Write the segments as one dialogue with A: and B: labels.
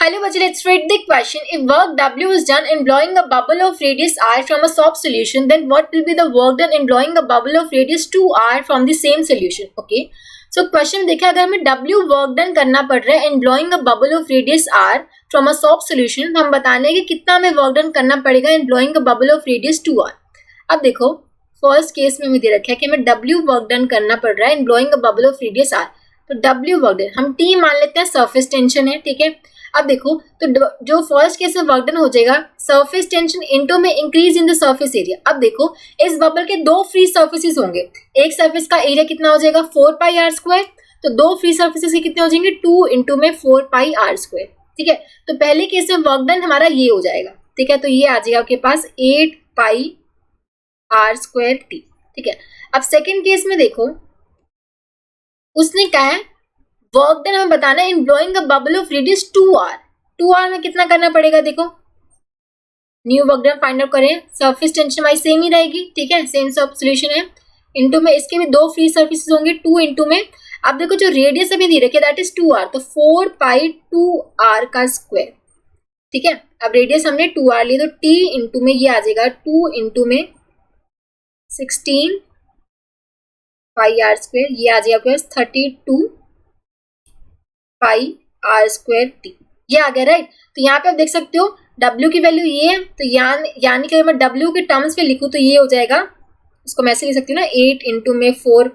A: Hello, Bachcha, let's read the question. If work W is done in blowing a bubble of radius r from a soft solution, then what will be the work done in blowing a bubble of radius 2r from the same solution? Okay. So question में देखा, अगर हमें W work done करना पड़ रहा है in blowing a bubble of radius r from a soft solution, तो हम बताने कि कितना हमें वर्क डन करना पड़ेगा in blowing a bubble of radius 2r. अब देखो फर्स्ट केस में हमें दे रखा है कि हमें W वर्क डन करना पड़ रहा है in blowing a bubble of radius r. तो W वर्क डन हम T मान लेते हैं, सरफेस टेंशन है, ठीक है. अब देखो तो जो फर्स्ट केस में वर्क डन हो जाएगा सरफेस टेंशन इनटू में increase in the surface area. अब देखो इस बबल के दो फ्री सरफेसेस होंगे, एक सरफेस का एरिया कितना हो जाएगा 4 पाई आर स्क्वायर, तो दो फ्री सरफेसेस के कितने हो जाएंगे 2 इंटू में 4 पाई आर स्क्वायर. ठीक है, तो पहले केस में वर्क डन हमारा ये हो जाएगा. ठीक है, तो ये आ जाएगा आपके पास 8 पाई आर स्क्वायर टी. ठीक है, अब सेकेंड केस में देखो उसने कहा है वर्क डन हमें बताना है in blowing a bubble of radius 2r. 2r में कितना करना पड़ेगा, देखो new work done find out करें. सरफेस टेंशन वाइज सेम ही रहेगी, ठीक है, सेम सोल्यूशन है. इनटू में इसके भी दो फ्री सरफेसेस होंगे 2 इंटू में. अब देखो जो रेडियस अभी दे रखी है दैट इज 2r, तो 4 पाई 2r का स्क्वायर. ठीक है, अब रेडियस हमने 2r ली, तो t इंटू में ये आ जाएगा 2 इंटू में 16 पाई आर स्क्वायर, ये आ जाएगा आपके पास 32 पाई आर स्क्वायर टी. ये आ गया, राइट. तो यहाँ पे आप देख सकते हो W की वैल्यू ये है, तो यानी कि अगर मैं W के टर्म्स में लिखूं तो ये हो जाएगा, इसको मैं ऐसे लिख सकती हूँ ना 8 इंटू में 4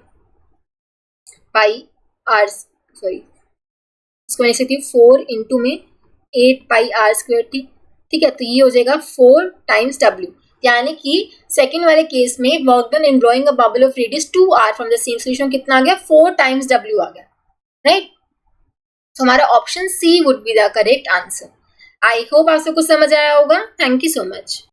A: पाई आर, सॉरी इसको मैं लिख सकती हूँ 4 इंटू में 8 पाई आर स्क्वायर टी. ठीक है, तो ये हो जाएगा 4 टाइम्स W, यानी कि सेकेंड वाले केस में work done in blowing a bubble of radius 2r from the same solution कितना आ गया 4 टाइम्स W आ गया, राइट. तो हमारा option C would be the correct answer. I hope आपसे कुछ समझ आया होगा. Thank you so much.